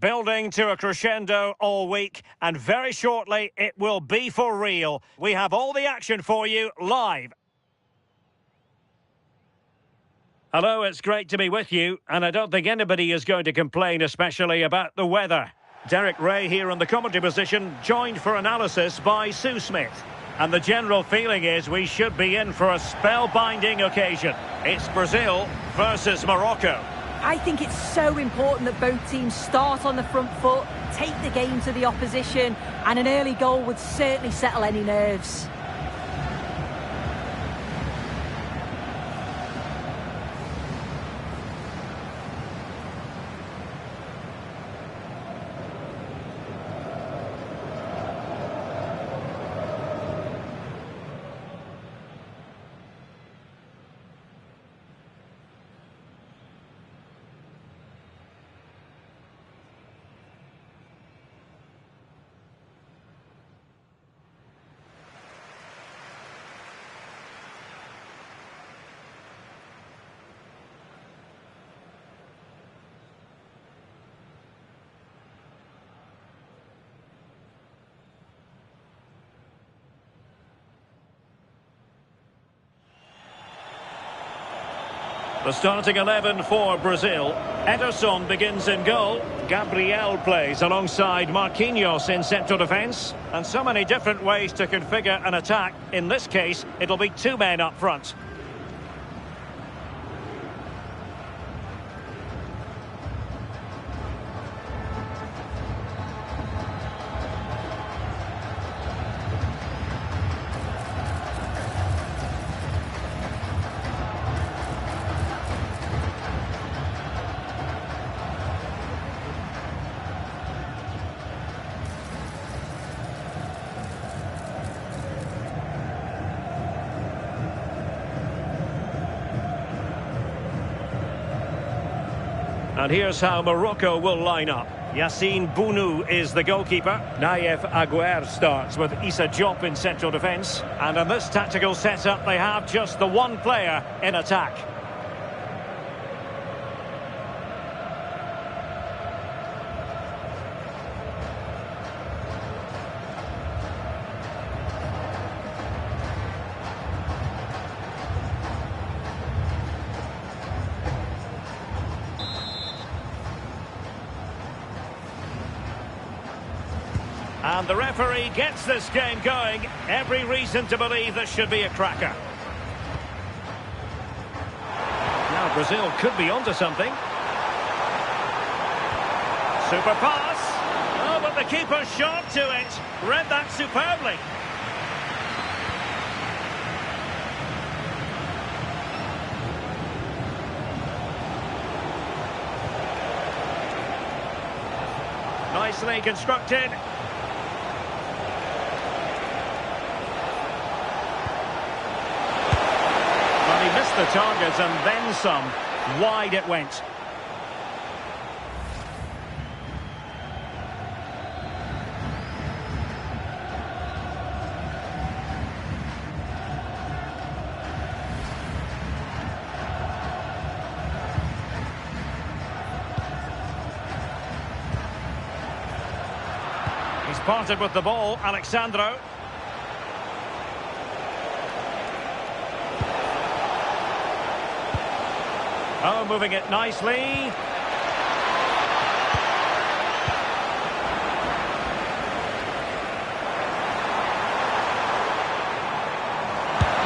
building to a crescendo all week, and very shortly it will be for real. We have all the action for you live. Hello, it's great to be with you, and I don't think anybody is going to complain especially about the weather. Derek Ray here in the commentary position, joined for analysis by Sue Smith. And the general feeling is we should be in for a spellbinding occasion. It's Brazil versus Morocco. I think it's so important that both teams start on the front foot, take the game to the opposition, and an early goal would certainly settle any nerves. The starting 11 for Brazil. Ederson begins in goal. Gabriel plays alongside Marquinhos in central defence. And so many different ways to configure an attack. In this case, it'll be two men up front. And here's how Morocco will line up. Yassine Bounou is the goalkeeper. Naïef Aguer starts with Issa Diop in central defence. And in this tactical setup, they have just the one player in attack. And the referee gets this game going. Every reason to believe this should be a cracker. Now Brazil could be onto something. Super pass. Oh, but the keeper shot to it. Read that superbly. Nicely constructed. He missed the target and then some. Wide it went. He's parted with the ball, Alexandro. Oh, moving it nicely. He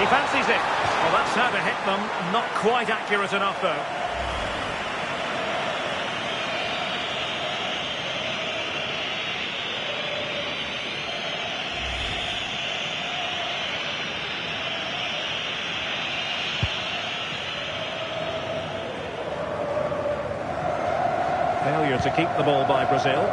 fancies it. Well, that's how to hit them. Not quite accurate enough, though. Failure to keep the ball by Brazil.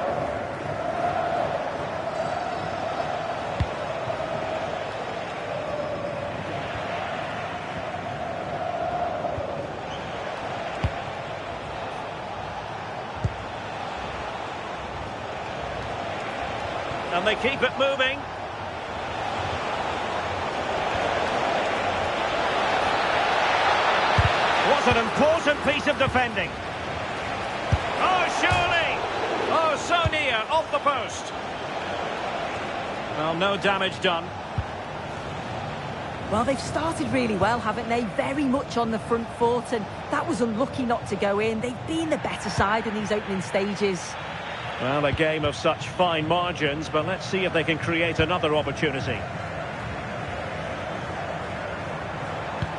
And they keep it moving. What an important piece of defending. Oh, surely! Oh, off the post. Well, no damage done. Well, they've started really well, haven't they? Very much on the front foot, and that was unlucky not to go in. They've been the better side in these opening stages. Well, a game of such fine margins, but let's see if they can create another opportunity.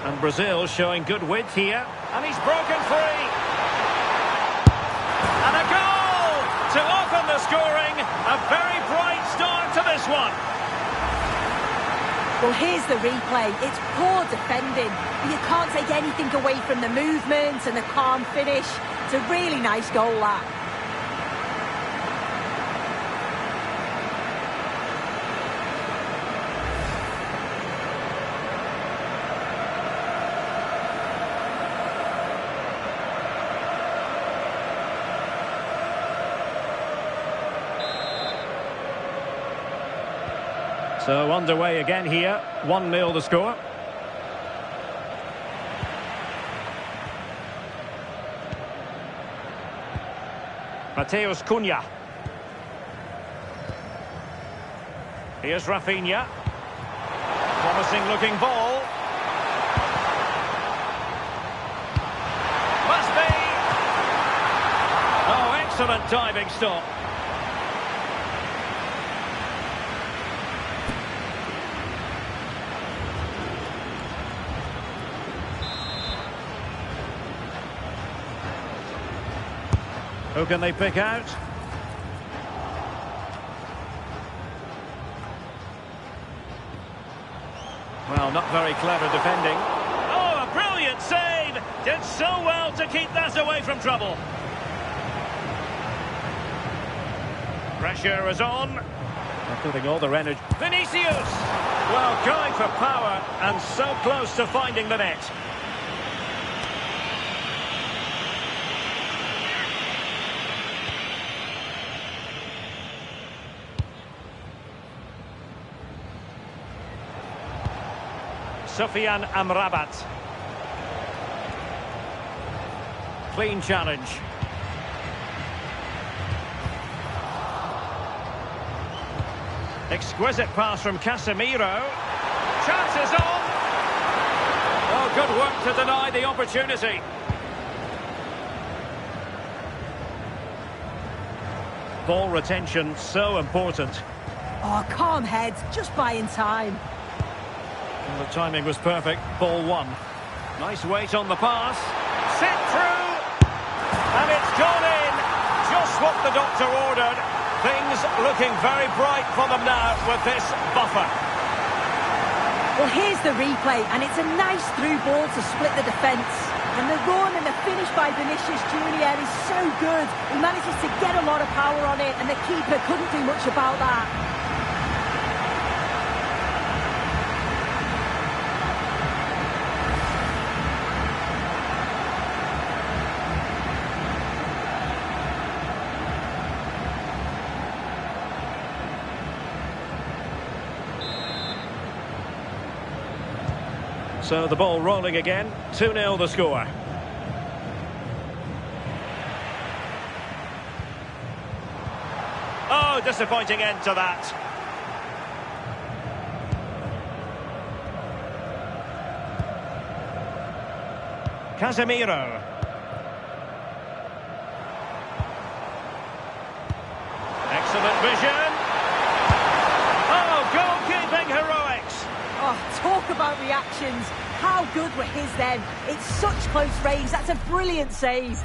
And Brazil showing good width here. And he's broken free. And a goal to open the scoring. A very bright start to this one. Well, here's the replay. It's poor defending, but you can't take anything away from the movement and the calm finish. It's a really nice goal, that. So underway again here, 1-0 the score. Mateus Cunha. Here's Rafinha. Promising looking ball. Must be. Oh, excellent diving stop. Who can they pick out? Well, not very clever defending. Oh, a brilliant save! Did so well to keep that away from trouble. Pressure is on. They're putting all their energy. Vinicius! Well, going for power and so close to finding the net. Sufyan Amrabat. Clean challenge. Exquisite pass from Casemiro. Chances on. Oh, good work to deny the opportunity. Ball retention so important. Oh, calm heads, just buying time. Well, the timing was perfect. Ball one. Nice weight on the pass. Sit through. And it's gone in. Just what the doctor ordered. Things looking very bright for them now with this buffer. Well, here's the replay, and it's a nice through ball to split the defence. And the run and the finish by Vinicius Junior is so good. He manages to get a lot of power on it, and the keeper couldn't do much about that. So the ball rolling again, 2-0 the score. Oh, disappointing end to that. Casemiro. Excellent vision. Oh, goalkeeping heroics. Oh, talk about reactions. How good were his then? It's such close range. That's a brilliant save.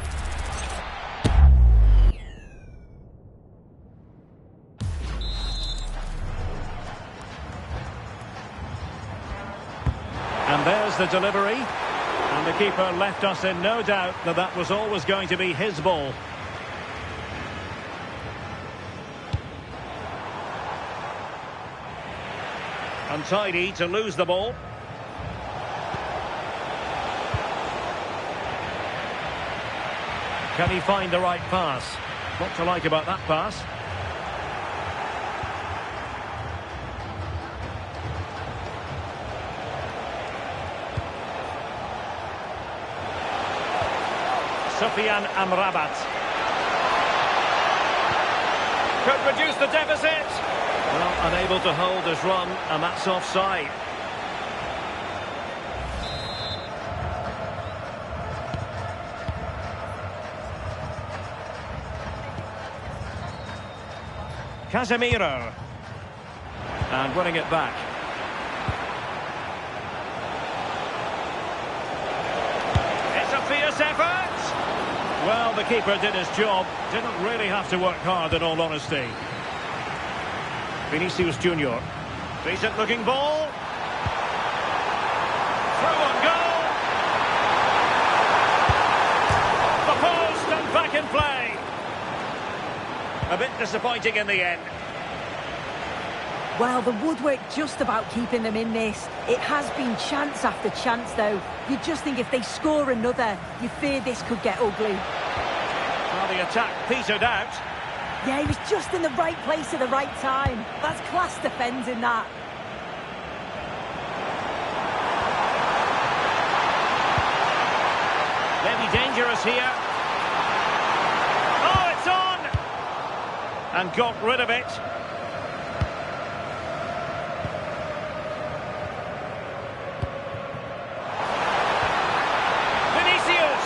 And there's the delivery. And the keeper left us in no doubt that that was always going to be his ball. Untidy to lose the ball. Can he find the right pass? What to like about that pass? Sufyan Amrabat. Could reduce the deficit. Well, unable to hold his run, and that's offside. Casemiro. And winning it back. It's a fierce effort. Well, the keeper did his job. Didn't really have to work hard, in all honesty. Vinicius Junior. Decent looking ball. Through on goal. Off the post and back in play. A bit disappointing in the end. Well, the woodwork just about keeping them in this. It has been chance after chance, though. You just think if they score another, you fear this could get ugly. Well, the attack petered out. Yeah, he was just in the right place at the right time. That's class defending, that. Maybe dangerous here. Oh, it's on! And got rid of it. Vinicius!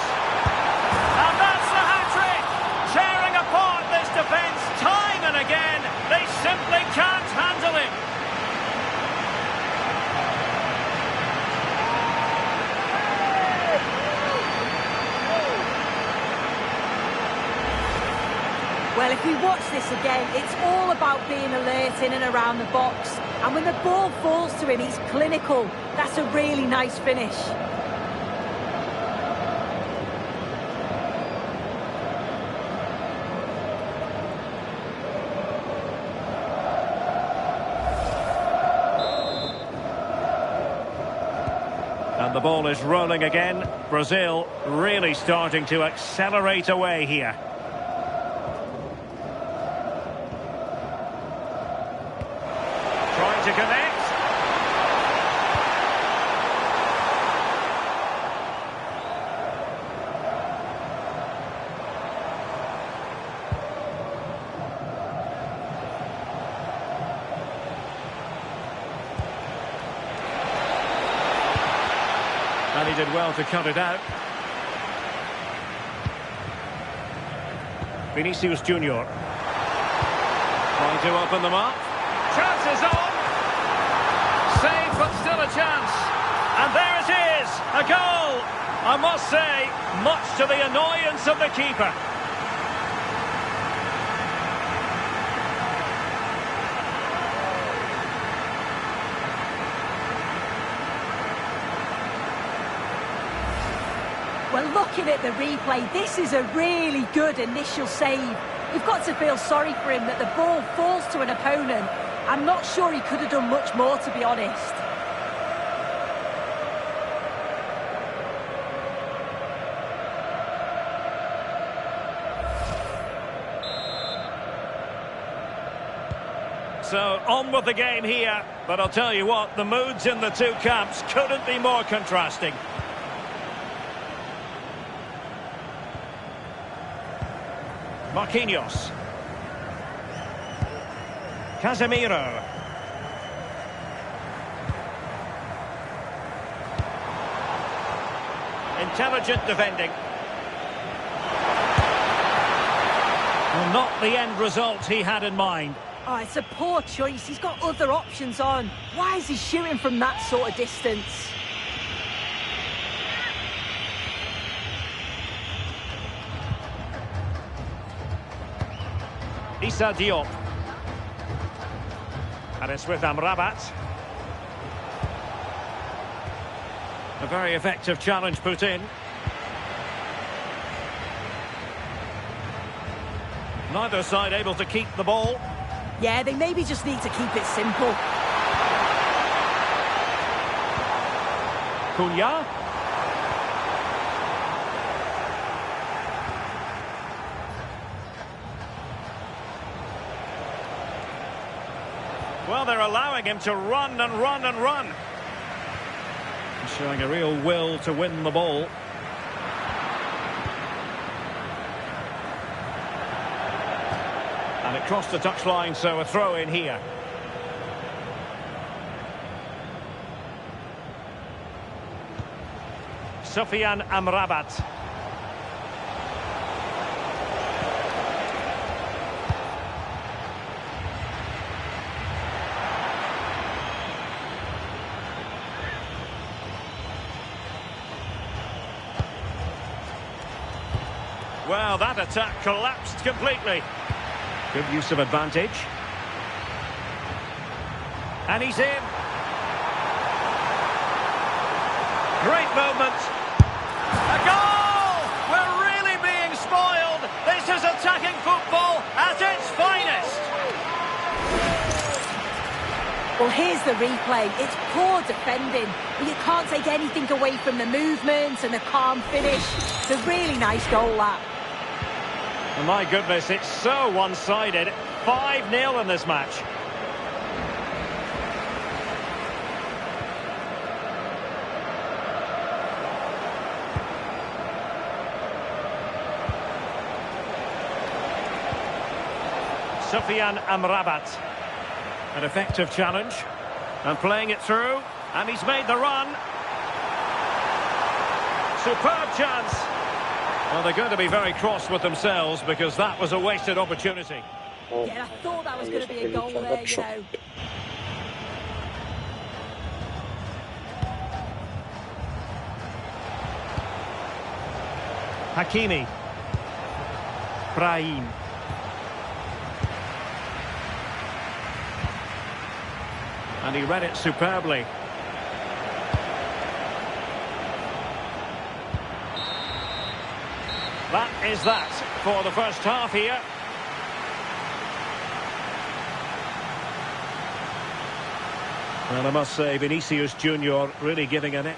And that's the hat-trick! Tearing apart this defence time and again. They simply can't handle it. Well, if we watch this again, it's all about being alert in and around the box. And when the ball falls to him, he's clinical. That's a really nice finish. And the ball is rolling again. Brazil really starting to accelerate away here. Trying to connect. And he did well to cut it out. Vinicius Junior. Trying to open them up. Chances on! Save, but still a chance. And there it is! A goal! I must say, much to the annoyance of the keeper. Well, looking at the replay, this is a really good initial save. You've got to feel sorry for him that the ball falls to an opponent. I'm not sure he could have done much more, to be honest. So, on with the game here. But I'll tell you what, the moods in the two camps couldn't be more contrasting. Marquinhos. Casemiro. Intelligent defending. Well, not the end result he had in mind. Oh, it's a poor choice. He's got other options on. Why is he shooting from that sort of distance? Issa Diop. And it's with Amrabat. A very effective challenge put in. Neither side able to keep the ball. Yeah, they maybe just need to keep it simple. Cunha. Well, they're allowing him to run and run and run. He's showing a real will to win the ball. And it crossed the touchline, so a throw in here. Sufyan Amrabat. Well, that attack collapsed completely. Good use of advantage. And he's in. Great moment. A goal! We're really being spoiled. This is attacking football at its finest. Well, here's the replay. It's poor defending, but you can't take anything away from the movement and the calm finish. It's a really nice goal, that. Oh, my goodness, it's so one-sided. 5-0 in this match. Sufyan Amrabat. An effective challenge. And playing it through. And he's made the run. Superb chance. Well, they're going to be very cross with themselves because that was a wasted opportunity. Yeah, I thought that was going to be a goal there, you know. Hakimi. Brahim. And he read it superbly. That is that for the first half here. Well, I must say, Vinicius Junior really giving in it.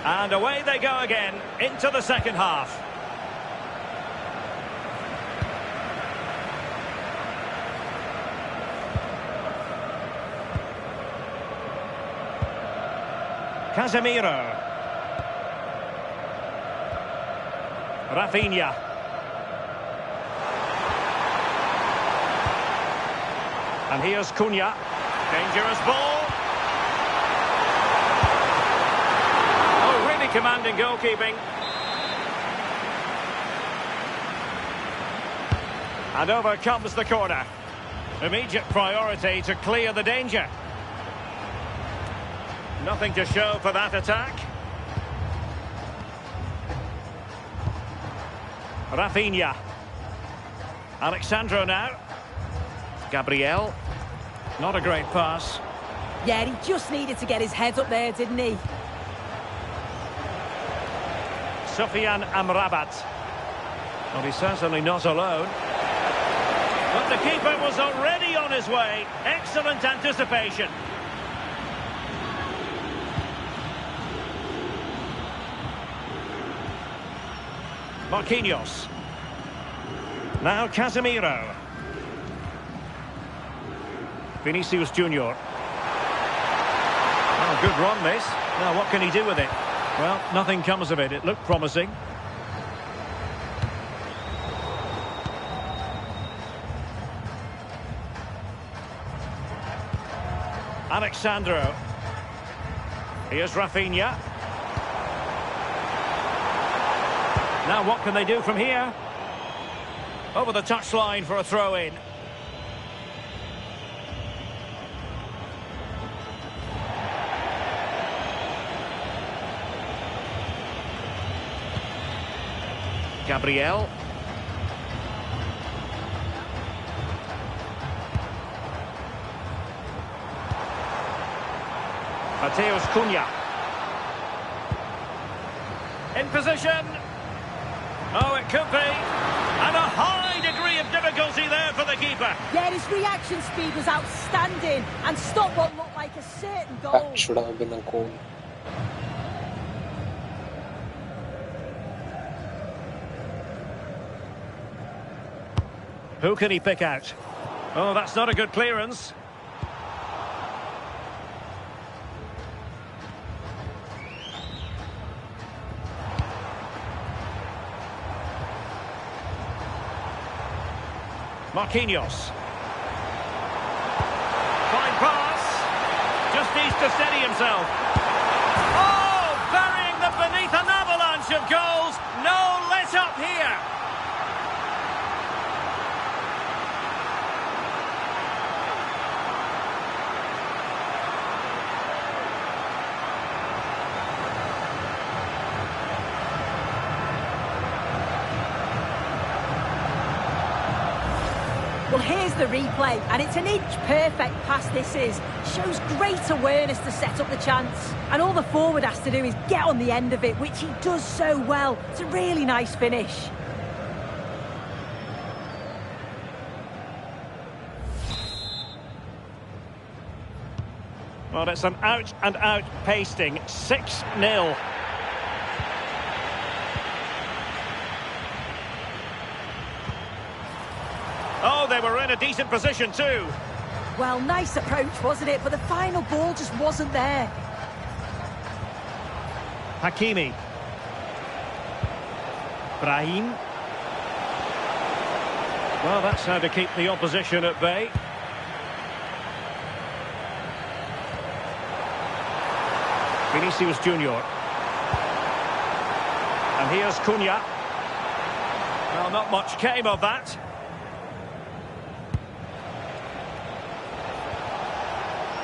And away they go again into the second half. Casemiro. Rafinha. And here's Cunha. Dangerous ball. Oh, really commanding goalkeeping. And over comes the corner. Immediate priority to clear the danger. Nothing to show for that attack. Rafinha. Alexandro now. Gabriel. Not a great pass. Yeah, he just needed to get his head up there, didn't he? Sufyan Amrabat. Well, he's certainly not alone. But the keeper was already on his way. Excellent anticipation. Marquinhos. Now Casemiro. Vinicius Junior. Oh, good run this. Now what can he do with it? Well, nothing comes of it. It looked promising. Alexandro. Here's Rafinha. Now what can they do from here? Over the touchline for a throw-in. Gabriel. Mateus Cunha. In position. Oh, it could be. And a high degree of difficulty there for the keeper. Yeah, his reaction speed was outstanding and stopped what looked like a certain goal. That should have been a goal. Who can he pick out? Oh, that's not a good clearance. Marquinhos. Fine pass. Just needs to steady himself. Oh, burying them beneath an avalanche of goals. No let up here. Well, here's the replay, and it's an inch-perfect pass this is. Shows great awareness to set up the chance. And all the forward has to do is get on the end of it, which he does so well. It's a really nice finish. Well, it's an out-and-out pasting. 6-0. Oh, they were in a decent position too. Well, nice approach, wasn't it? But the final ball just wasn't there. Hakimi. Brahim. Well, that's how to keep the opposition at bay. Vinicius Junior. And here's Cunha. Well, not much came of that.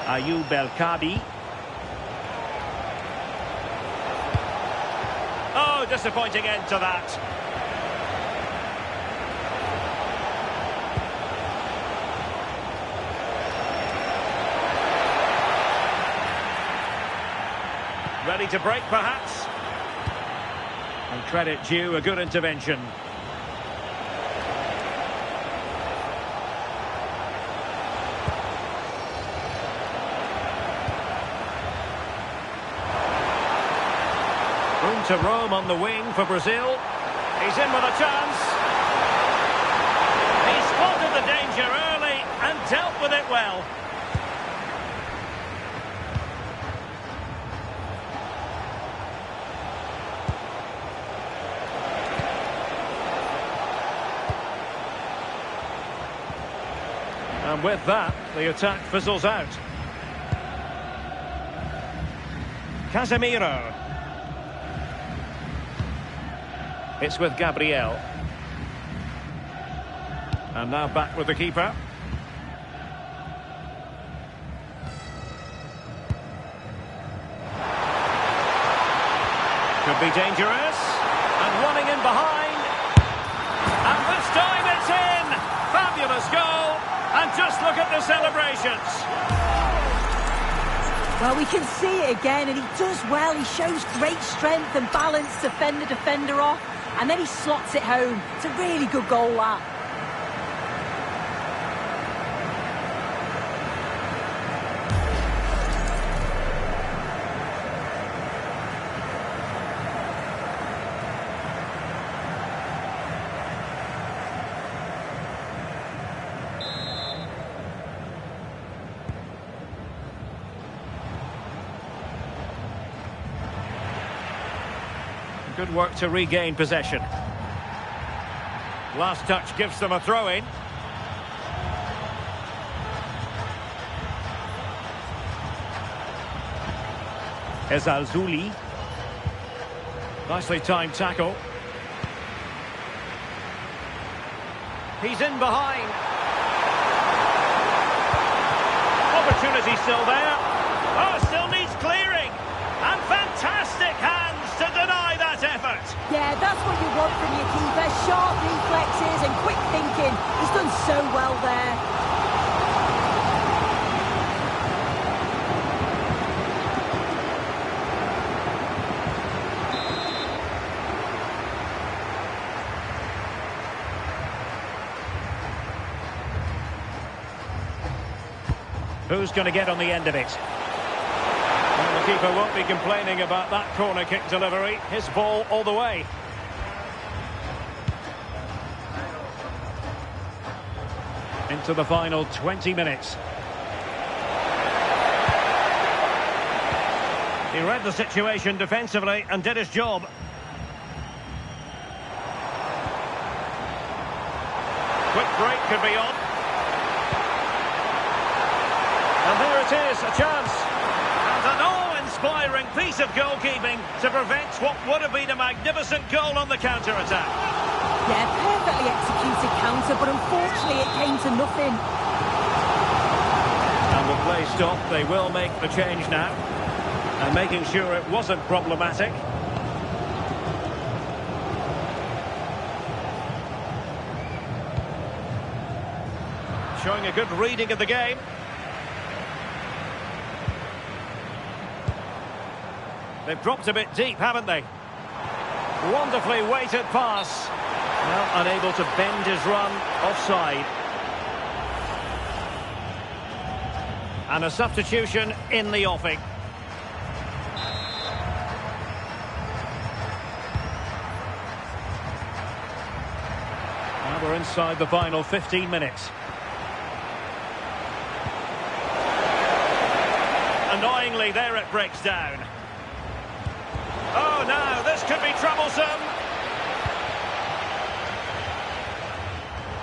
Ayoub El-Kadi. Oh, disappointing end to that. Ready to break, perhaps? And credit due, a good intervention. Room to roam on the wing for Brazil. He's in with a chance. He spotted the danger early and dealt with it well. And with that, the attack fizzles out. Casemiro. It's with Gabriel. And now back with the keeper. Could be dangerous. And running in behind. And this time it's in. Fabulous goal. And just look at the celebrations. Well, we can see it again, and he does well. He shows great strength and balance to fend the defender off. And then he slots it home. It's a really good goal, that. Good work to regain possession. Last touch gives them a throw-in. Ezalzouli. Nicely timed tackle. He's in behind. Opportunity still there. Oh, still needs clearing. And fantastic hands to deny that effort. Yeah, that's what you want from your keeper. Sharp reflexes and quick thinking. He's done so well there. Who's going to get on the end of it? Well, the keeper won't be complaining about that corner kick delivery. His ball all the way. Into the final 20 minutes. He read the situation defensively and did his job. quick break could be on. And there it is, a chance. And an awe-inspiring piece of goalkeeping to prevent what would have been a magnificent goal on the counter-attack. Yeah, perfectly executed counter, but unfortunately it came to nothing. And the play stopped. They will make the change now. And making sure it wasn't problematic. Showing a good reading of the game. They've dropped a bit deep, haven't they? Wonderfully weighted pass. Well, unable to bend his run offside. And a substitution in the offing. Now we're inside the final 15 minutes. Annoyingly, there it breaks down. Oh, now this could be troublesome.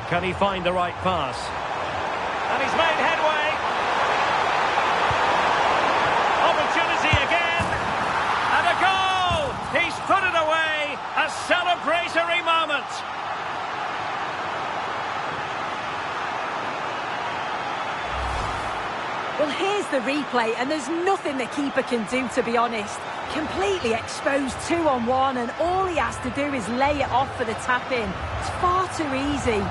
Can he find the right pass? And he's made headway. Opportunity again. And a goal! He's put it away. A celebratory moment. Well, here's the replay, and there's nothing the keeper can do, to be honest. Completely exposed 2-on-1, and all he has to do is lay it off for the tap-in. It's far too easy.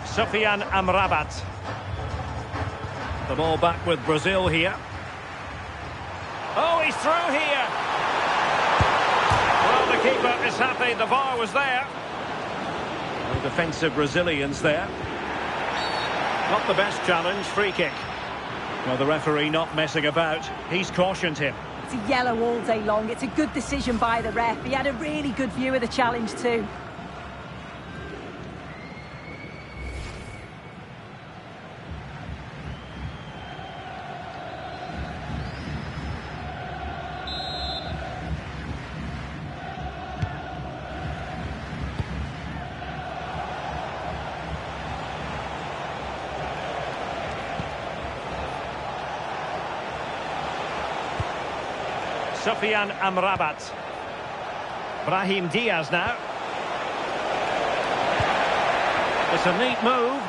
Sufyan Amrabat. The ball back with Brazil here. Oh, he's through here. Well, the keeper is happy. The VAR was there. No defensive Brazilians there. Not the best challenge. Free kick. Well, the referee not messing about. He's cautioned him. It's a yellow all day long. It's a good decision by the ref. He had a really good view of the challenge too. Sufyan Amrabat. Brahim Diaz now. It's a neat move.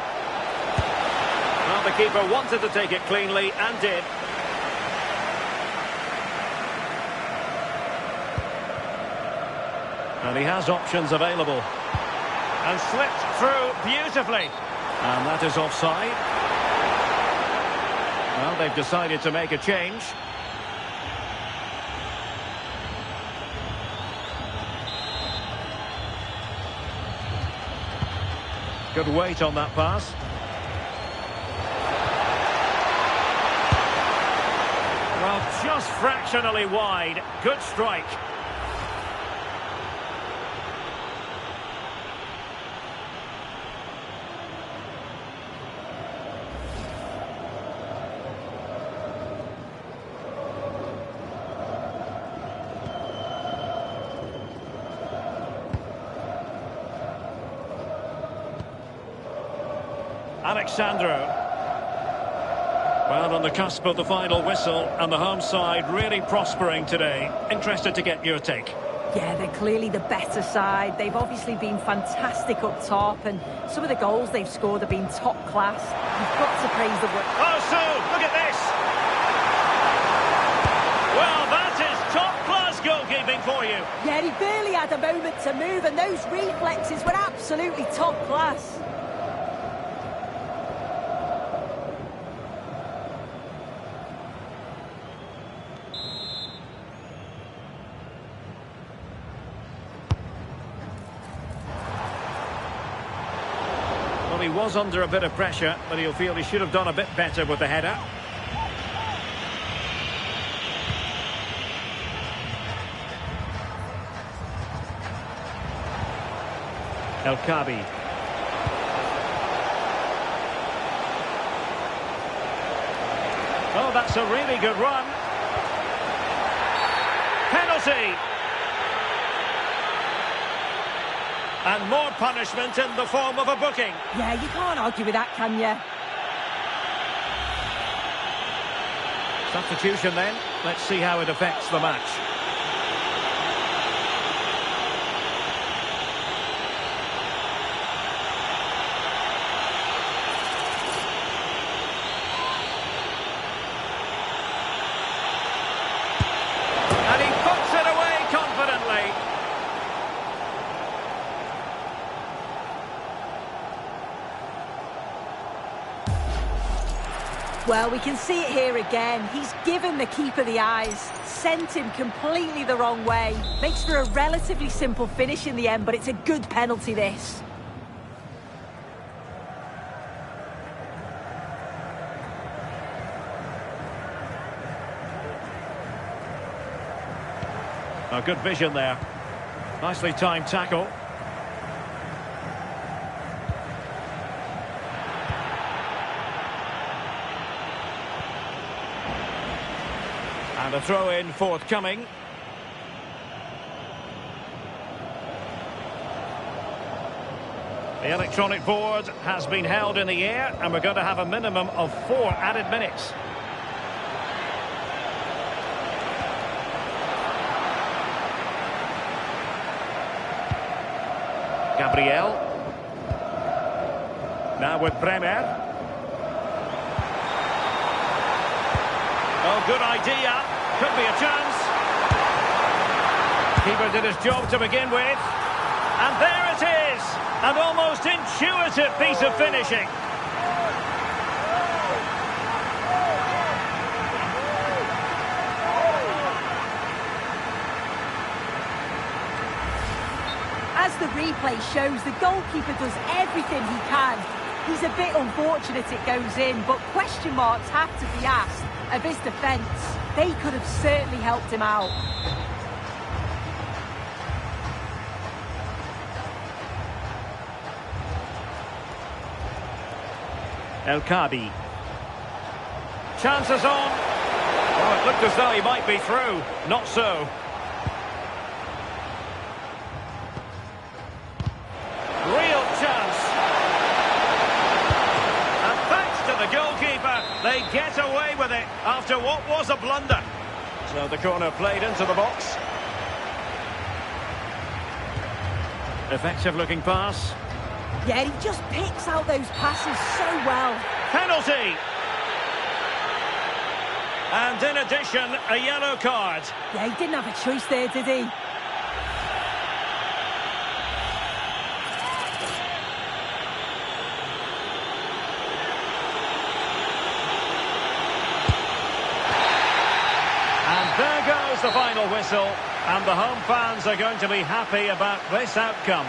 Well, the keeper wanted to take it cleanly and did. And he has options available. And slipped through beautifully. And that is offside. Well, they've decided to make a change. Good weight on that pass. Well, just fractionally wide. Good strike. Alexandro. Well, on the cusp of the final whistle, and the home side really prospering today. Interested to get your take. Yeah, they're clearly the better side. They've obviously been fantastic up top, and some of the goals they've scored have been top class. You've got to praise the work. Oh, so look at this. Well, that is top-class goalkeeping for you. Yeah, he barely had a moment to move, and those reflexes were absolutely top class. Well, he was under a bit of pressure, but he'll feel he should have done a bit better with the header. El Kabi. That's a really good run. Penalty. And more punishment in the form of a booking. Yeah, you can't argue with that, can you? Substitution then. Let's see how it affects the match. And he puts it away confidently. Well, we can see it here again. He's given the keeper the eyes, sent him completely the wrong way. Makes for a relatively simple finish in the end, but it's a good penalty, this. Oh, good vision there. Nicely timed tackle. And a throw-in forthcoming. The electronic board has been held in the air, and we're going to have a minimum of 4 added minutes. Gabriel. Now with Bremer. Oh, good idea. Could be a chance. Keeper did his job to begin with. And there it is. An almost intuitive piece of finishing. As the replay shows, the goalkeeper does everything he can. He's a bit unfortunate it goes in, but question marks have to be asked of his defence. They could have certainly helped him out. El Khabi. Chances on. Oh, it looked as though he might be through. Not so. Real chance. And thanks to the goalkeeper, they get away with it after what was a blunder. So the corner played into the box. Effective looking pass. Yeah, he just picks out those passes so well. Penalty. And in addition, a yellow card. Yeah, he didn't have a choice there, did he? And there goes the final whistle. And the home fans are going to be happy about this outcome.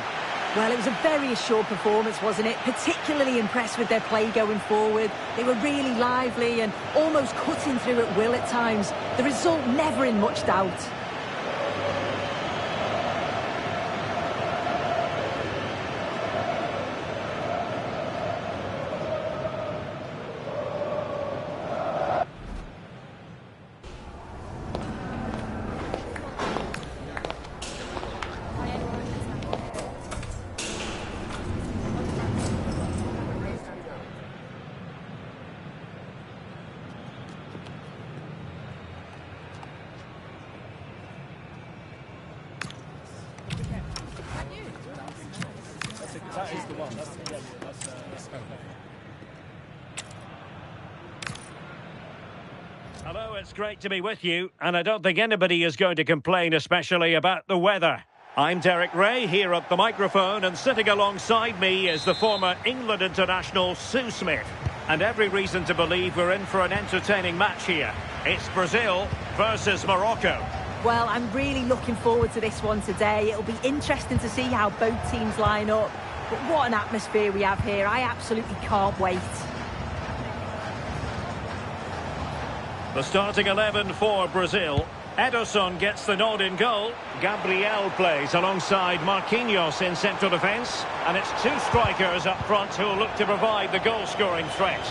Well, it was a very assured performance, wasn't it? Particularly impressed with their play going forward. They were really lively and almost cutting through at will at times. The result never in much doubt. That is the one. Hello, it's great to be with you, and I don't think anybody is going to complain especially about the weather. I'm Derek Ray here at the microphone, and sitting alongside me is the former England international Sue Smith. And every reason to believe we're in for an entertaining match here. It's Brazil versus Morocco. Well, I'm really looking forward to this one today. It'll be interesting to see how both teams line up. But what an atmosphere we have here. I absolutely can't wait. The starting 11 for Brazil. Ederson gets the nod in goal. Gabriel plays alongside Marquinhos in central defence. And it's two strikers up front who will look to provide the goal-scoring threat.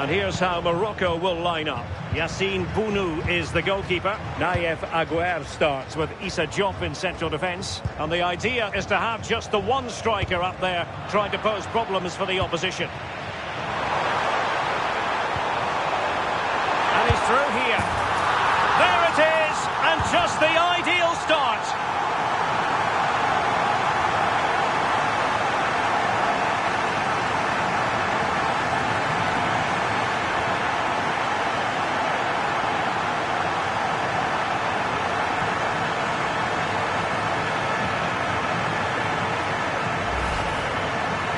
And here's how Morocco will line up. Yassine Bounou is the goalkeeper. Naïef Aguer starts with Issa Diop in central defence. And the idea is to have just the one striker up there trying to pose problems for the opposition. And he's through here. There it is! And just the ideal start.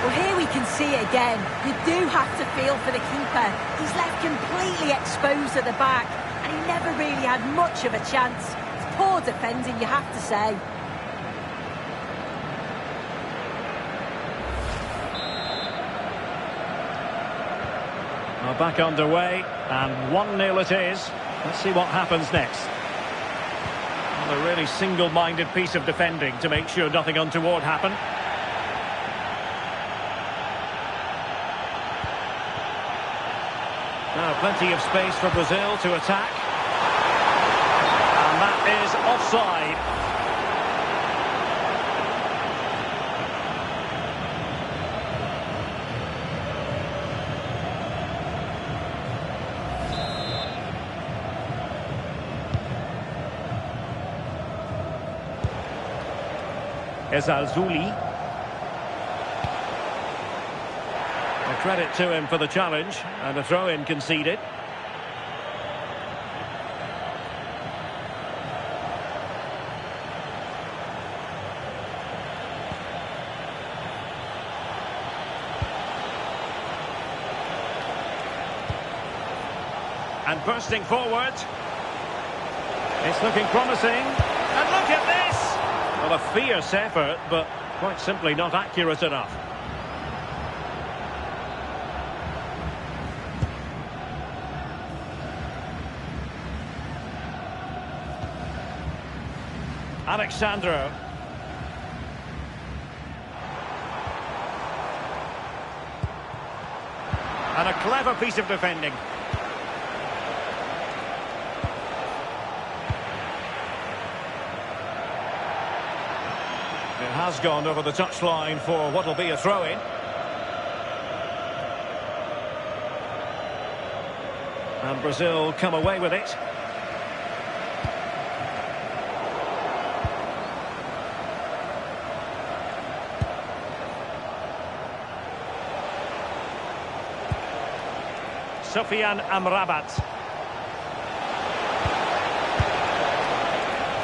Well, here we can see it again. You do have to feel for the keeper. He's left completely exposed at the back, and he never really had much of a chance. It's poor defending, you have to say. Well, back underway, and 1-0 it is. Let's see what happens next. Well, a really single-minded piece of defending to make sure nothing untoward happened. Now, plenty of space for Brazil to attack. And that is offside. Ezalzouli. Credit to him for the challenge, and a throw-in conceded. And bursting forward. It's looking promising. And look at this! Well, a fierce effort, but quite simply not accurate enough. Alexandro. And a clever piece of defending. It has gone over the touchline for what will be a throw-in. And Brazil come away with it. Sofiane Amrabat.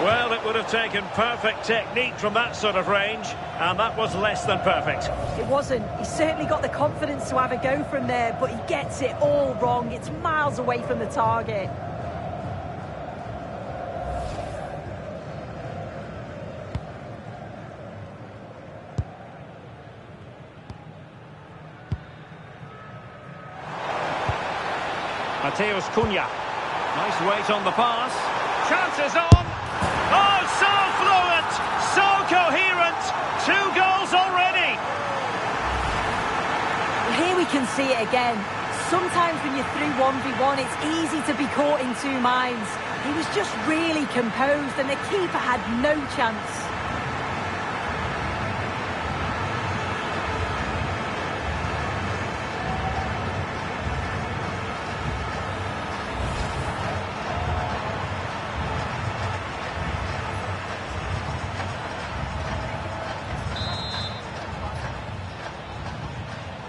Well, it would have taken perfect technique from that sort of range, and that was less than perfect. It wasn't. He certainly got the confidence to have a go from there, but he gets it all wrong. It's miles away from the target. Mateus Cunha. Nice weight on the pass. Chances on. Oh, so fluent, so coherent. 2 goals already. Well, here we can see it again. Sometimes when you're through 1v1, it's easy to be caught in 2 minds. He was just really composed, and the keeper had no chance.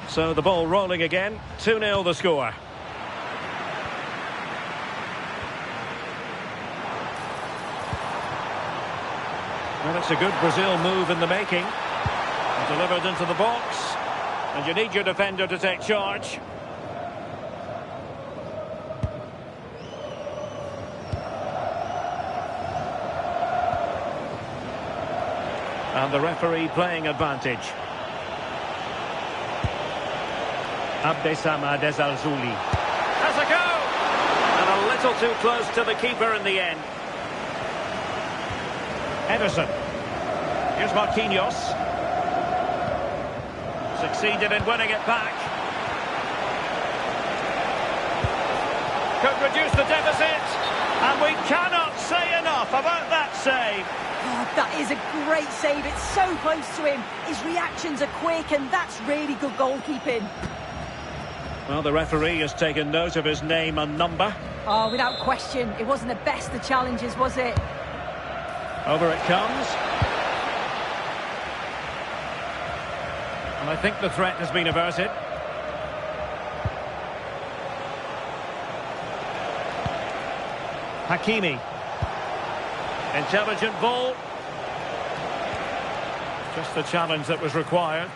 So the ball rolling again. 2-0 the score. Well, it's a good Brazil move in the making. Delivered into the box. And you need your defender to take charge. And the referee playing advantage. Abdessamad Ezalzouli. Has a go! And a little too close to the keeper in the end. Ederson. Here's Marquinhos. Succeeded in winning it back. could reduce the deficit. And we cannot say enough about that save. Oh, that is a great save. It's so close to him. His reactions are quick, and that's really good goalkeeping. Well, the referee has taken note of his name and number. Oh, without question. It wasn't the best of challenges, was it? Over it comes. And I think the threat has been averted. Hakimi. Intelligent ball. Just the challenge that was required.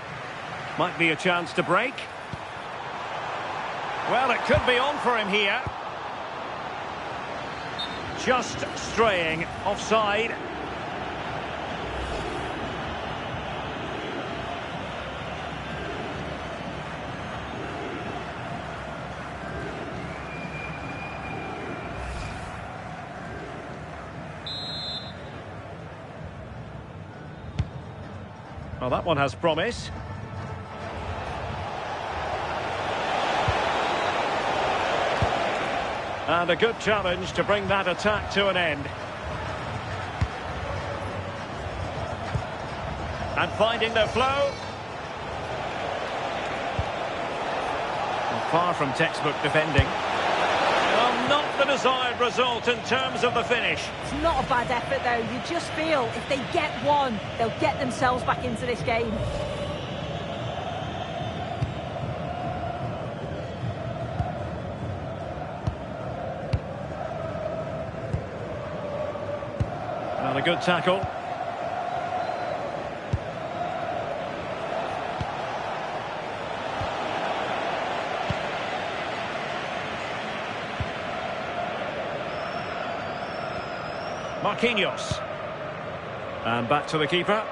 Might be a chance to break. Well, it could be on for him here. Just straying offside. Well, that one has promise. And a good challenge to bring that attack to an end. And finding their flow. Well, far from textbook defending. Well, not the desired result in terms of the finish. It's not a bad effort, though. You just feel if they get one, they'll get themselves back into this game. Well, a good tackle. Marquinhos. And back to the keeper.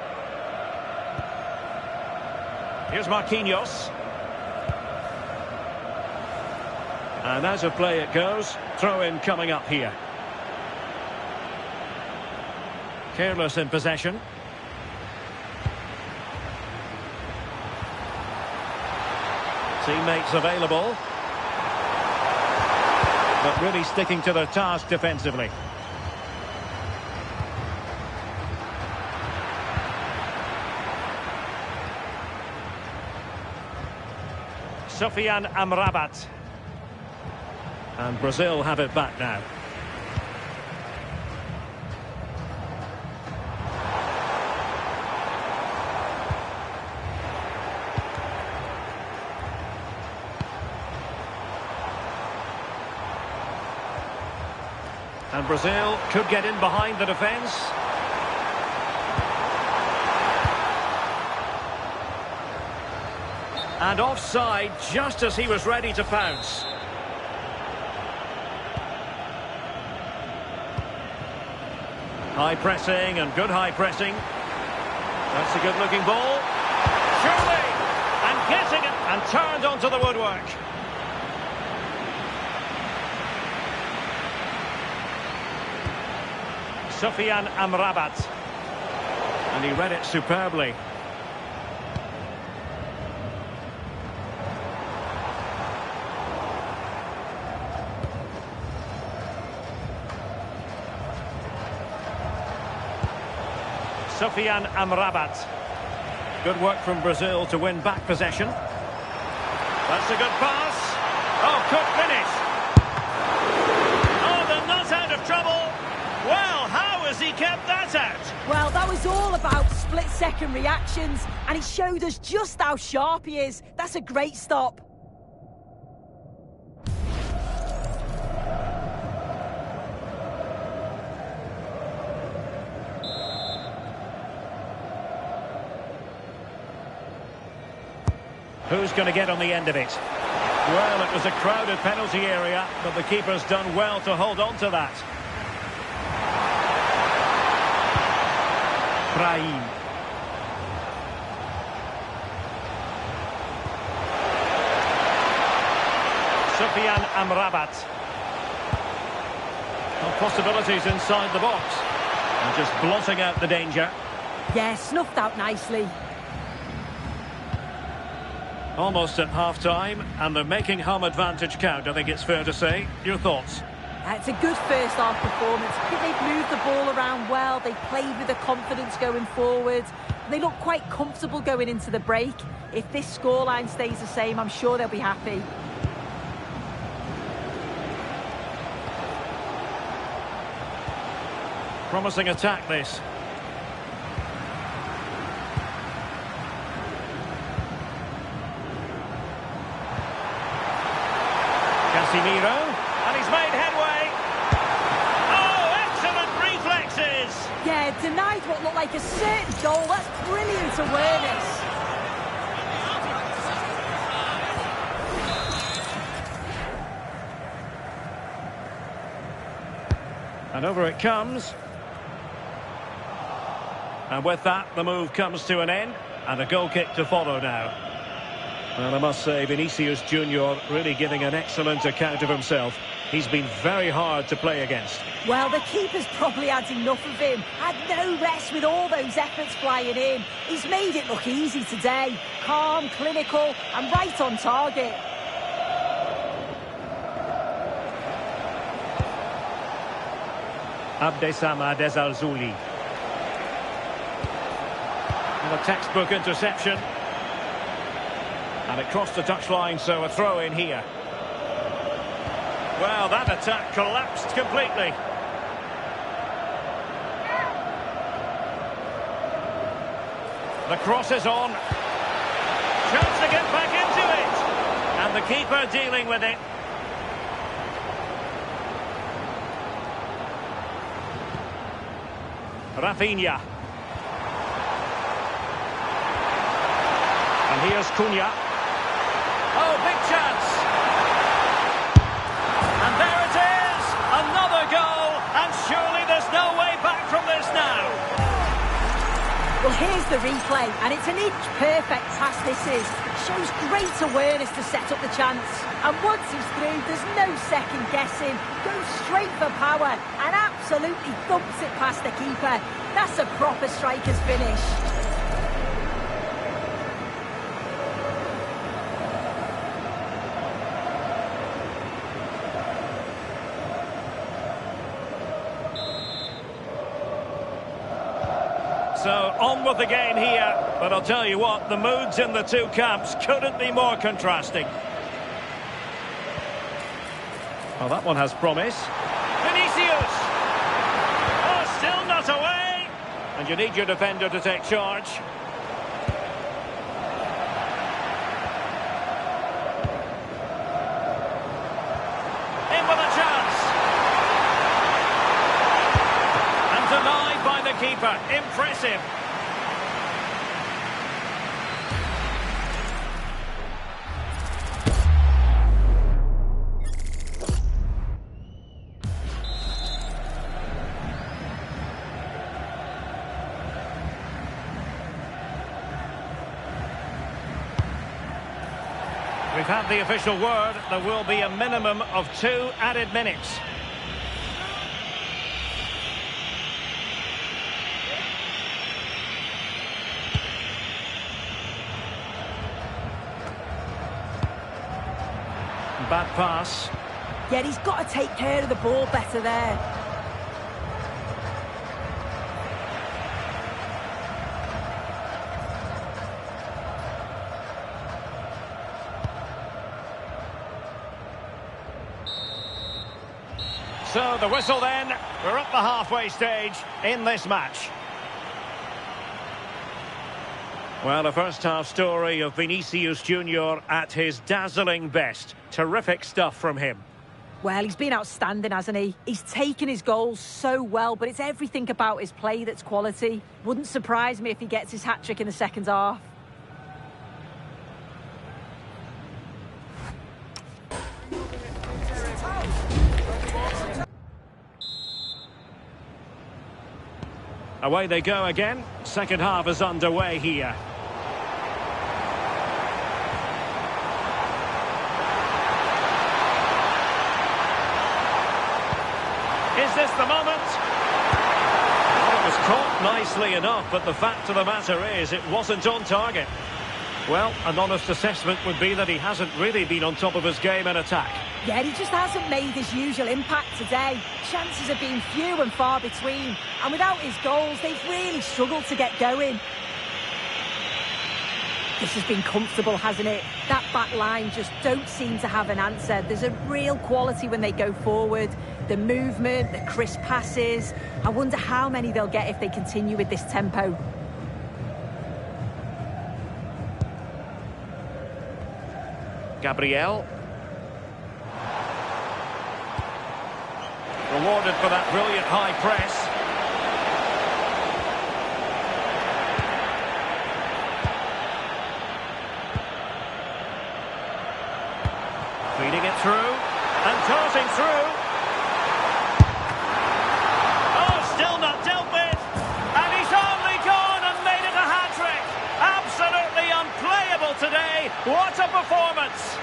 Here's Marquinhos. And as a play it goes, throw-in coming up here. Careless in possession. Teammates available. But really sticking to their task defensively. Sofiane Amrabat. And Brazil have it back now. And Brazil could get in behind the defence. And offside just as he was ready to pounce. High pressing and good high pressing. That's a good looking ball. Surely! And getting it and turned onto the woodwork. Sofiane Amrabat. And he read it superbly. Sofiane Amrabat. Good work from Brazil to win back possession. That's a good pass. Oh, could finish. Oh, the nut out of trouble. Well, how has he kept that out? Well, that was all about split-second reactions, and it showed us just how sharp he is. That's a great stop. Who's going to get on the end of it? Well, it was a crowded penalty area, but the keeper's done well to hold on to that. Brahim. Sofiane Amrabat. Well, possibilities inside the box. And just blotting out the danger. Yeah, snuffed out nicely. Almost at half-time, and they're making home advantage count, I think it's fair to say. Your thoughts? It's a good first half performance. I think they've moved the ball around well. They played with the confidence going forward. They look quite comfortable going into the break. If this scoreline stays the same, I'm sure they'll be happy. Promising attack, this. Casemiro, and he's made headway. Oh, excellent reflexes! Yeah, denied what looked like a certain goal. That's brilliant awareness. And over it comes. And with that, the move comes to an end, and a goal kick to follow now. Well, I must say, Vinicius Junior really giving an excellent account of himself. He's been very hard to play against. Well, the keeper's probably had enough of him. Had no rest with all those efforts flying in. He's made it look easy today. Calm, clinical, and right on target. Abdessamad Ezalzouli. And a textbook interception. And it crossed the touchline, so a throw in here. Well, that attack collapsed completely. The cross is on. Chance to get back into it. And the keeper dealing with it. Rafinha. And here's Cunha. Oh, big chance. And there it is. Another goal. And surely there's no way back from this now. Well, here's the replay, and it's an inch-perfect pass this is. It shows great awareness to set up the chance. And once he's through, there's no second guessing. Goes straight for power and absolutely thumps it past the keeper. That's a proper striker's finish. So, on with the game here. But I'll tell you what, the moods in the two camps couldn't be more contrasting. Well, that one has promise. Vinicius! Oh, still not away! And you need your defender to take charge. In with a chance! And denied by the keeper. Impressive. We've had the official word. There will be a minimum of 2 added minutes. Bad pass. Yeah, he's got to take care of the ball better there. So the whistle then. We're at the halfway stage in this match. Well, a first-half story of Vinicius Junior at his dazzling best. Terrific stuff from him. Well, he's been outstanding, hasn't he? He's taken his goals so well, but it's everything about his play that's quality. Wouldn't surprise me if he gets his hat-trick in the second half. Away they go again. Second half is underway here. Is this the moment? Well, it was caught nicely enough, but the fact of the matter is it wasn't on target. Well, an honest assessment would be that he hasn't really been on top of his game in attack. Yeah, he just hasn't made his usual impact today. Chances have been few and far between. And without his goals, they've really struggled to get going. This has been comfortable, hasn't it? That back line just don't seem to have an answer. There's a real quality when they go forward. The movement, the crisp passes. I wonder how many they'll get if they continue with this tempo. Gabriel. Rewarded for that brilliant high press. Feeding it through and tossing through. Oh, still not dealt with. And he's only gone and made it a hat-trick. Absolutely unplayable today. What a performance.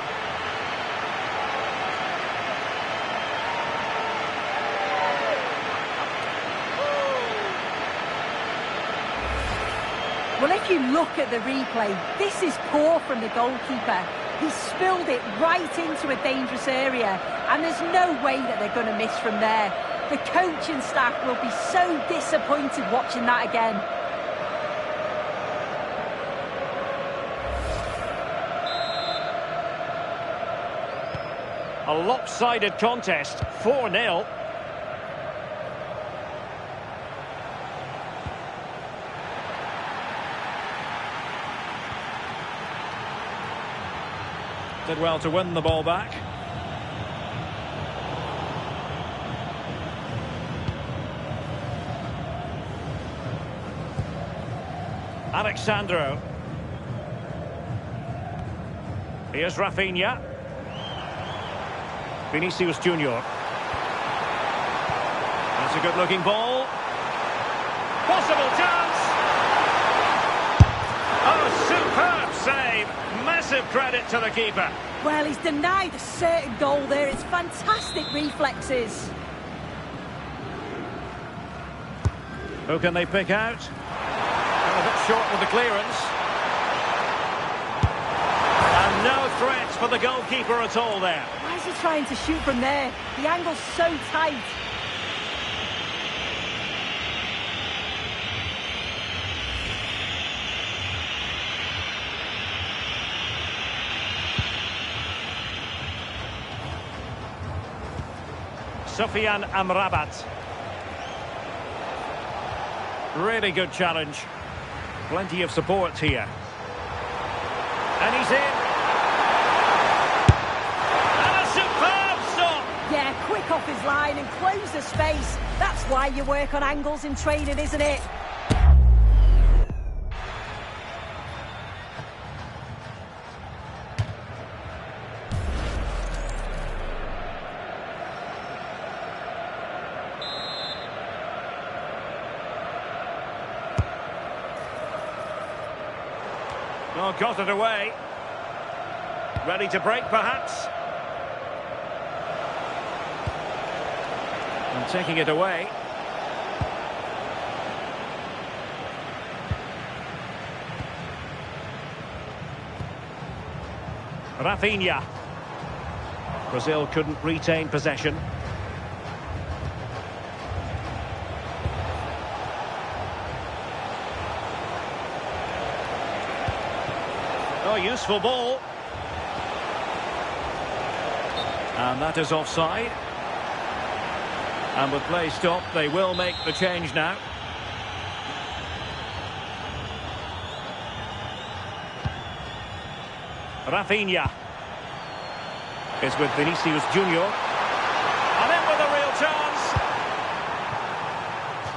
Well, if you look at the replay, this is poor from the goalkeeper. He spilled it right into a dangerous area, and there's no way that they're going to miss from there. The coaching staff will be so disappointed watching that again. A lopsided contest, 4-0. Did well to win the ball back. Alexandro. Here's Rafinha. Vinicius Junior. That's a good-looking ball. Possible chance. Oh, superb save. Massive credit to the keeper. Well, he's denied a certain goal there. It's fantastic reflexes. Who can they pick out? Got a bit short with the clearance. And no threats for the goalkeeper at all there. Why is he trying to shoot from there? The angle's so tight. Sufyan Amrabat. Really good challenge. Plenty of support here. And he's in. And a superb stop. Yeah, quick off his line and close the space. That's why you work on angles in training, isn't it? Oh, got it away. Ready to break, perhaps. And taking it away. Rafinha. Brazil couldn't retain possession. Oh, useful ball. And that is offside. And with play stopped, they will make the change now. Rafinha is with Vinicius Junior. And in with a real chance.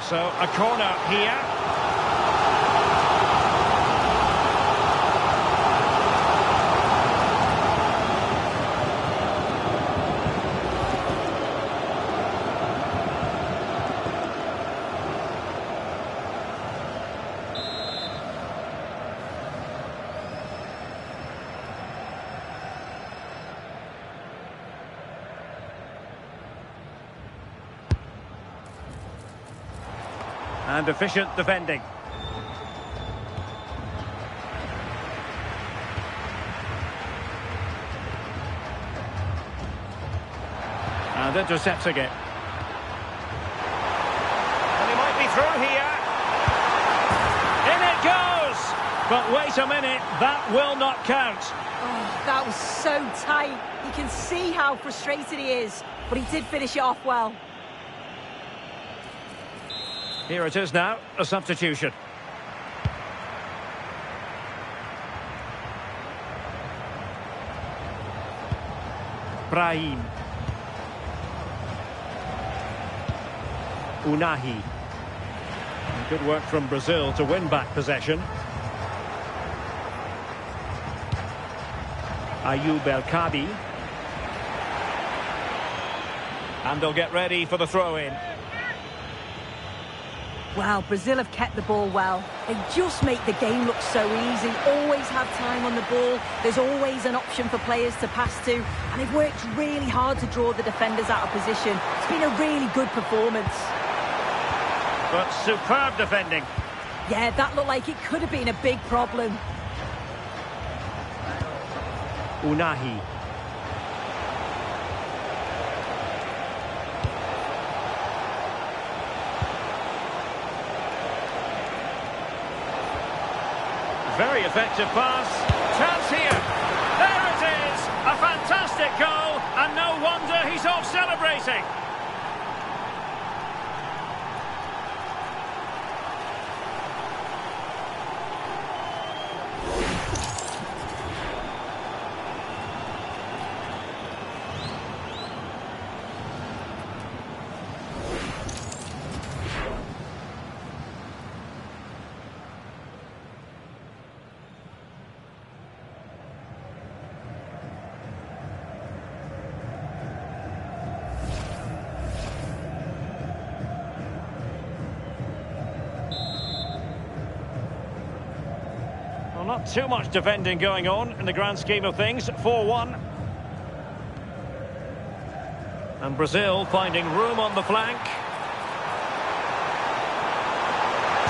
So a corner here. And efficient defending. And intercepting it. And he might be through here. In it goes! But wait a minute, that will not count. Oh, that was so tight. You can see how frustrated he is, but he did finish it off well. Here it is now, a substitution. Brahim. Unahi. Good work from Brazil to win back possession. Ayoub El-Kadi. And they'll get ready for the throw-in. Wow, Brazil have kept the ball well. They just make the game look so easy. Always have time on the ball. There's always an option for players to pass to. And they've worked really hard to draw the defenders out of position. It's been a really good performance. But superb defending. Yeah, that looked like it could have been a big problem. Unahi. Very effective pass. Chance here. There it is. A fantastic goal. And no wonder he's off celebrating. Well, not too much defending going on in the grand scheme of things. 4-1. And Brazil finding room on the flank.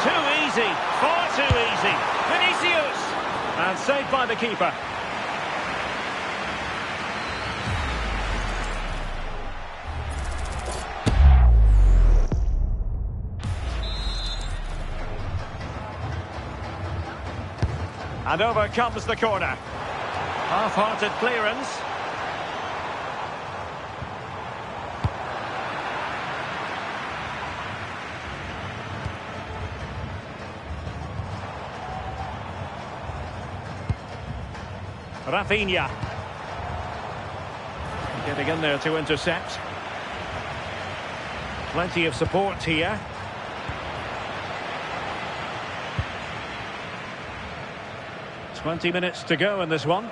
Too easy. Far too easy. Vinicius. And saved by the keeper. And over comes the corner. Half-hearted clearance. Rafinha. Getting in there to intercept. Plenty of support here. Twenty minutes to go in this one.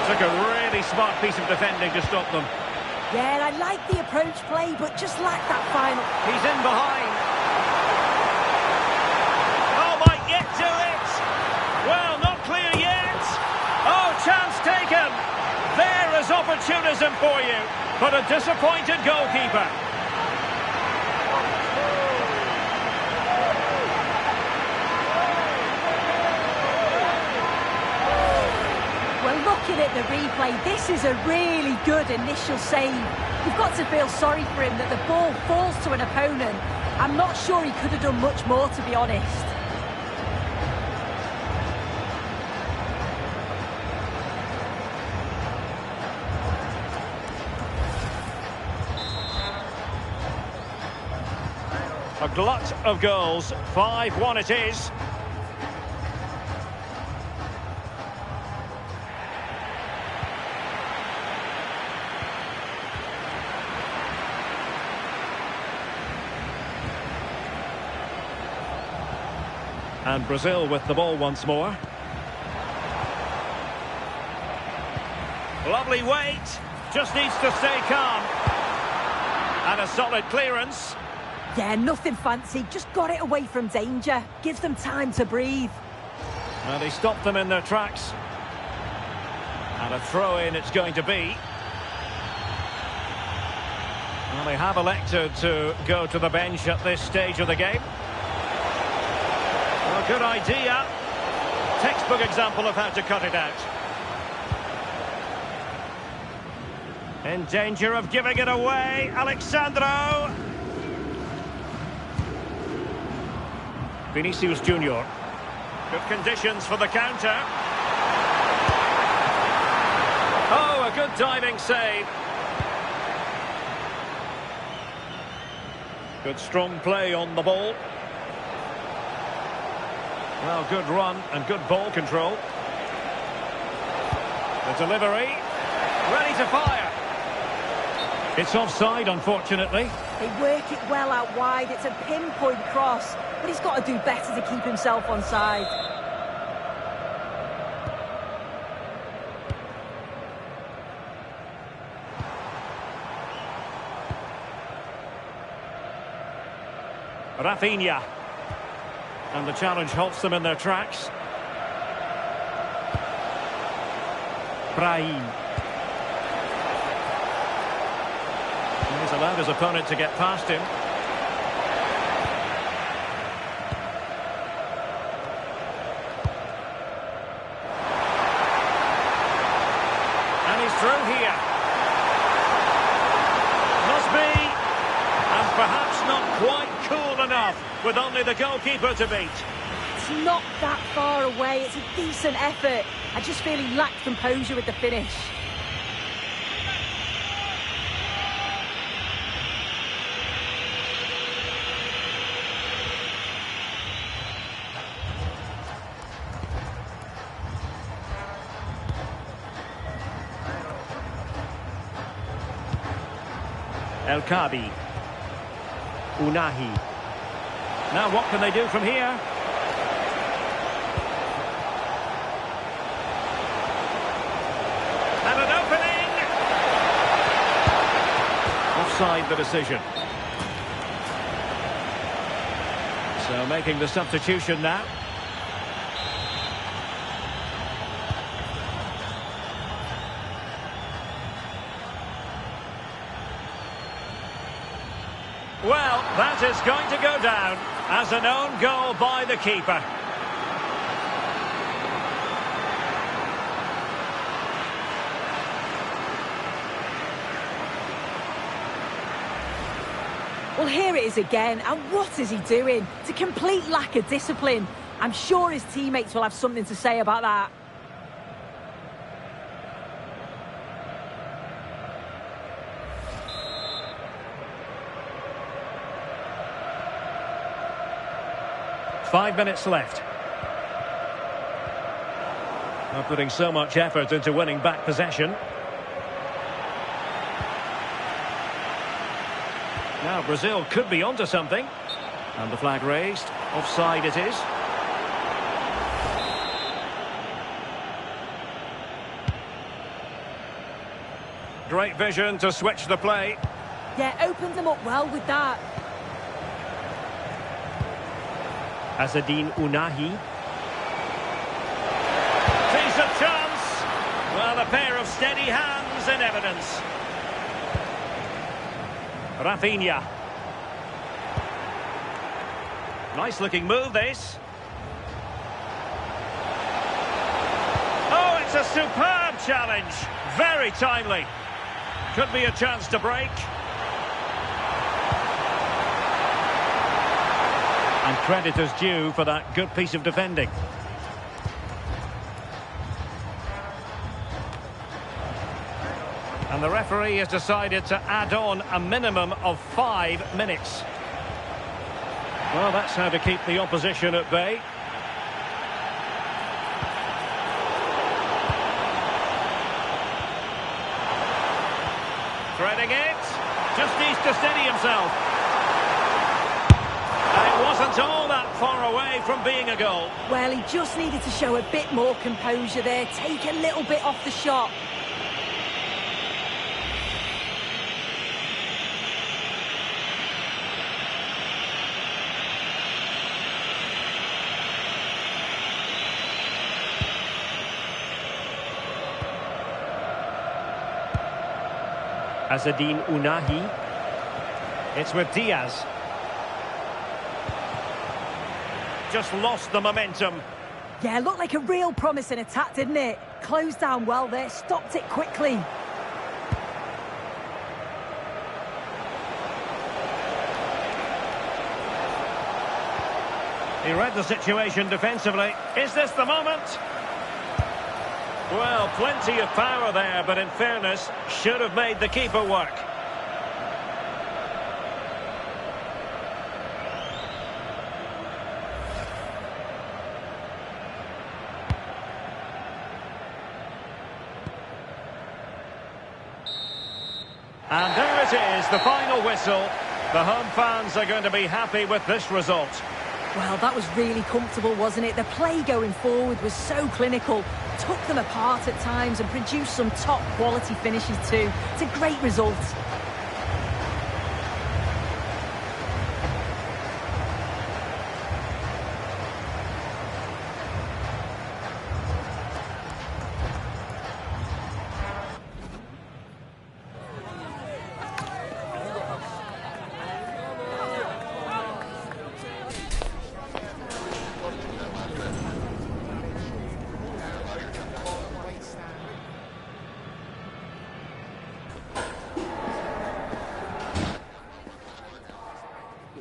Took a really smart piece of defending to stop them. Yeah, I like the approach play, but just lack that final. He's in behind. Oh, might yet do it. Well, not clear yet. Oh, chance taken. There is opportunism for you, but a disappointed goalkeeper. Looking at the replay, this is a really good initial save. You've got to feel sorry for him that the ball falls to an opponent. I'm not sure he could have done much more, to be honest. A glut of goals. 5-1 it is. And Brazil with the ball once more. Lovely weight. Just needs to stay calm. And a solid clearance. Yeah, nothing fancy. Just got it away from danger. Gives them time to breathe. And he stopped them in their tracks. And a throw-in it's going to be. Well, they have elected to go to the bench at this stage of the game. Well, good idea. Textbook example of how to cut it out. In danger of giving it away, Alexandro. Vinicius Junior. Good conditions for the counter. Oh, a good diving save. Good strong play on the ball. Well, good run and good ball control. The delivery. Ready to fire. It's offside, unfortunately. They work it well out wide. It's a pinpoint cross, but he's got to do better to keep himself onside. Rafinha. And the challenge halts them in their tracks. Brahim. He's allowed his opponent to get past him. And he's through here. Must be. And perhaps not quite cool enough with only the goalkeeper to beat. It's not that far away. It's a decent effort. I just feel he lacked composure with the finish. El Kabi. Unahi. Now what can they do from here? And an opening! Offside the decision. So making the substitution now. Well, that is going to go down as an own goal by the keeper. Well, here it is again, and what is he doing? It's a complete lack of discipline. I'm sure his teammates will have something to say about that. Five minutes left. Not putting so much effort into winning back possession. Now Brazil could be onto something. And the flag raised. Offside it is. Great vision to switch the play. Yeah, opened them up well with that. Azzedine Unahi. Decent chance. Well, a pair of steady hands in evidence. Rafinha. Nice looking move, this. Oh, it's a superb challenge. Very timely. Could be a chance to break. And credit is due for that good piece of defending. And the referee has decided to add on a minimum of 5 minutes. Well, that's how to keep the opposition at bay. Threading it. Just needs to steady himself. And it wasn't all that far away from being a goal. Well, he just needed to show a bit more composure there, take a little bit off the shot. Azzedine Unahi. It's with Diaz. Just lost the momentum. Yeah, looked like a real promising attack, didn't it? Closed down well there, stopped it quickly. He read the situation defensively. Is this the moment? Well, plenty of power there, but in fairness, should have made the keeper work. And there it is, the final whistle. The home fans are going to be happy with this result. Well, that was really comfortable, wasn't it? The play going forward was so clinical, took them apart at times and produced some top-quality finishes too. It's a great result.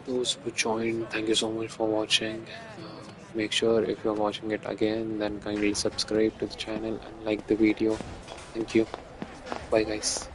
Those who joined, thank you so much for watching. Make sure if you're watching it again, then kindly subscribe to the channel and like the video. Thank you. Bye guys.